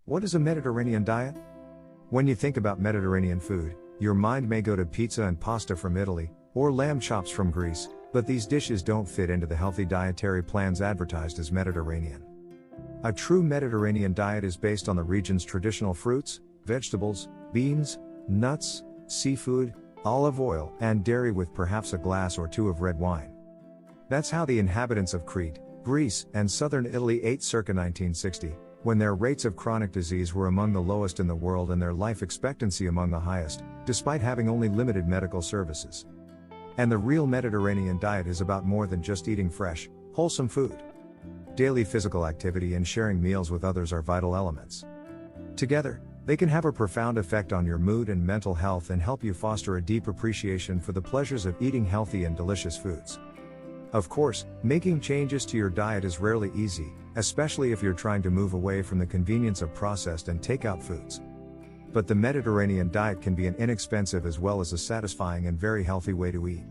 What is a Mediterranean diet? When you think about Mediterranean food, your mind may go to pizza and pasta from Italy, or lamb chops from Greece, but these dishes don't fit into the healthy dietary plans advertised as Mediterranean. A true Mediterranean diet is based on the region's traditional fruits, vegetables, beans, nuts, seafood, olive oil, and dairy with perhaps a glass or two of red wine. That's how the inhabitants of Crete, Greece, and southern Italy ate circa 1960, when their rates of chronic disease were among the lowest in the world and their life expectancy among the highest, despite having only limited medical services. And the real Mediterranean diet is about more than just eating fresh, wholesome food. Daily physical activity and sharing meals with others are vital elements. Together, they can have a profound effect on your mood and mental health and help you foster a deep appreciation for the pleasures of eating healthy and delicious foods. Of course, making changes to your diet is rarely easy, especially if you're trying to move away from the convenience of processed and takeout foods. But the Mediterranean diet can be an inexpensive as well as a satisfying and very healthy way to eat.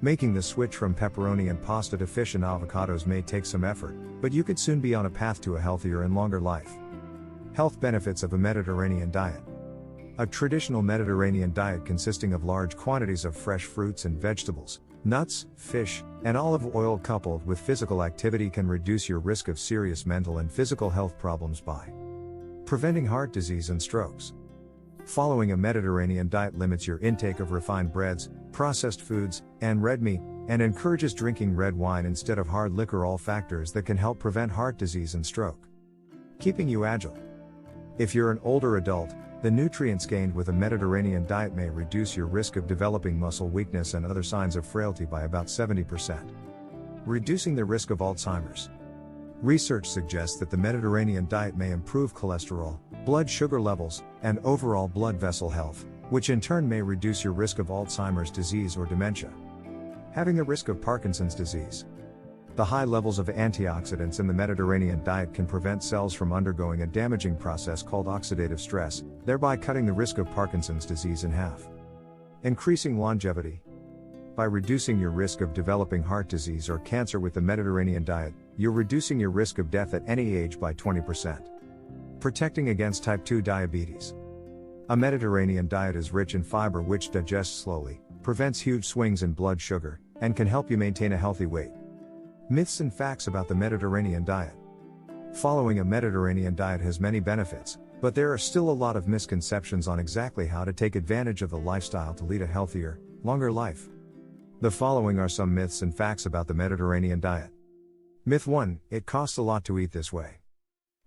Making the switch from pepperoni and pasta to fish and avocados may take some effort, but you could soon be on a path to a healthier and longer life. Health benefits of a Mediterranean diet. A traditional Mediterranean diet consisting of large quantities of fresh fruits and vegetables, nuts, fish, and olive oil coupled with physical activity can reduce your risk of serious mental and physical health problems by preventing heart disease and strokes. Following a Mediterranean diet limits your intake of refined breads, processed foods, and red meat, and encourages drinking red wine instead of hard liquor, all factors that can help prevent heart disease and stroke. Keeping you agile. If you're an older adult, the nutrients gained with a Mediterranean diet may reduce your risk of developing muscle weakness and other signs of frailty by about 70%. Reducing the risk of Alzheimer's. Research suggests that the Mediterranean diet may improve cholesterol, blood sugar levels, and overall blood vessel health, which in turn may reduce your risk of Alzheimer's disease or dementia. Having the risk of Parkinson's disease. The high levels of antioxidants in the Mediterranean diet can prevent cells from undergoing a damaging process called oxidative stress, thereby cutting the risk of Parkinson's disease in half. Increasing longevity. By reducing your risk of developing heart disease or cancer with the Mediterranean diet, you're reducing your risk of death at any age by 20%. Protecting against type 2 diabetes. A Mediterranean diet is rich in fiber which digests slowly, prevents huge swings in blood sugar, and can help you maintain a healthy weight. Myths and facts about the Mediterranean diet. Following a Mediterranean diet has many benefits, but there are still a lot of misconceptions on exactly how to take advantage of the lifestyle to lead a healthier, longer life. The following are some myths and facts about the Mediterranean diet. Myth 1: it costs a lot to eat this way.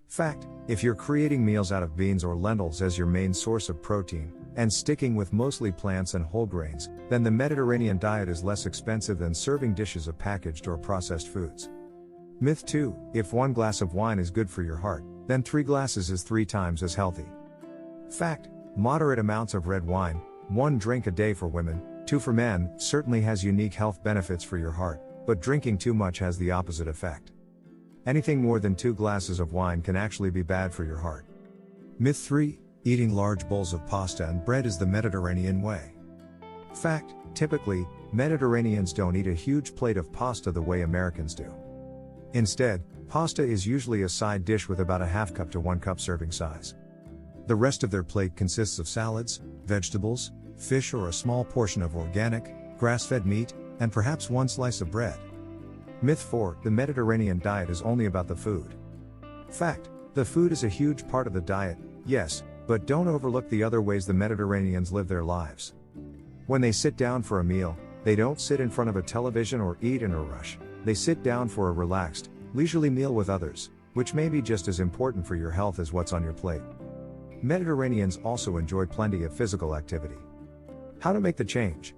Fact: if you're creating meals out of beans or lentils as your main source of protein, and sticking with mostly plants and whole grains, then the Mediterranean diet is less expensive than serving dishes of packaged or processed foods. Myth 2: if 1 glass of wine is good for your heart, then 3 glasses is 3 times as healthy. Fact: moderate amounts of red wine, 1 drink a day for women, 2 for men, certainly has unique health benefits for your heart, but drinking too much has the opposite effect. Anything more than 2 glasses of wine can actually be bad for your heart. Myth 3: eating large bowls of pasta and bread is the Mediterranean way. Fact: typically, Mediterraneans don't eat a huge plate of pasta the way Americans do. Instead, pasta is usually a side dish with about a half cup to 1 cup serving size. The rest of their plate consists of salads, vegetables, fish or a small portion of organic, grass-fed meat, and perhaps 1 slice of bread. Myth 4: the Mediterranean diet is only about the food. Fact: the food is a huge part of the diet, yes, but don't overlook the other ways the Mediterraneans live their lives. When they sit down for a meal, they don't sit in front of a television or eat in a rush, they sit down for a relaxed, leisurely meal with others, which may be just as important for your health as what's on your plate. Mediterraneans also enjoy plenty of physical activity. How to make the change?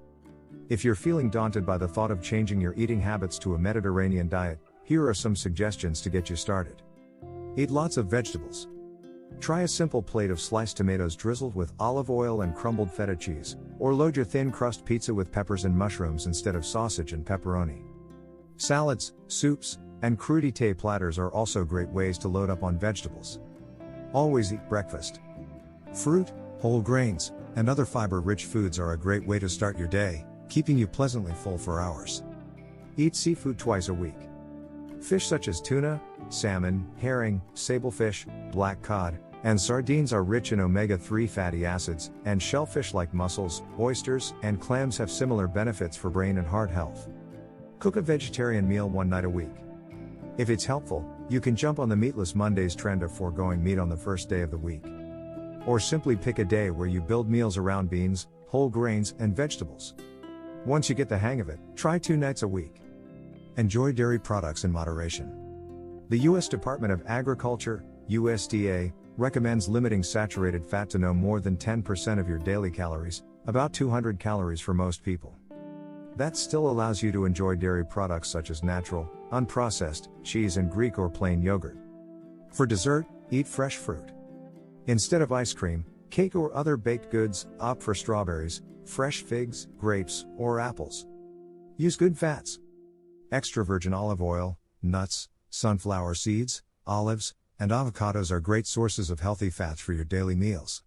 If you're feeling daunted by the thought of changing your eating habits to a Mediterranean diet, here are some suggestions to get you started. Eat lots of vegetables. Try a simple plate of sliced tomatoes drizzled with olive oil and crumbled feta cheese, or load your thin crust pizza with peppers and mushrooms instead of sausage and pepperoni. Salads, soups, and crudité platters are also great ways to load up on vegetables. Always eat breakfast. Fruit, whole grains, and other fiber-rich foods are a great way to start your day, keeping you pleasantly full for hours. Eat seafood twice a week. Fish such as tuna, salmon, herring, sablefish, black cod, And sardines are rich in omega-3 fatty acids, and shellfish like mussels, oysters, and clams have similar benefits for brain and heart health. Cook a vegetarian meal one night a week. If it's helpful, you can jump on the Meatless Mondays trend of foregoing meat on the first day of the week. Or simply pick a day where you build meals around beans, whole grains, and vegetables. Once you get the hang of it, try 2 nights a week. Enjoy dairy products in moderation. The U.S. Department of Agriculture, USDA, recommends limiting saturated fat to no more than 10% of your daily calories, about 200 calories for most people. That still allows you to enjoy dairy products such as natural, unprocessed, cheese and Greek or plain yogurt. For dessert, eat fresh fruit. Instead of ice cream, cake or other baked goods, opt for strawberries, fresh figs, grapes, or apples. Use good fats. Extra virgin olive oil, nuts, sunflower seeds, olives, and avocados are great sources of healthy fats for your daily meals.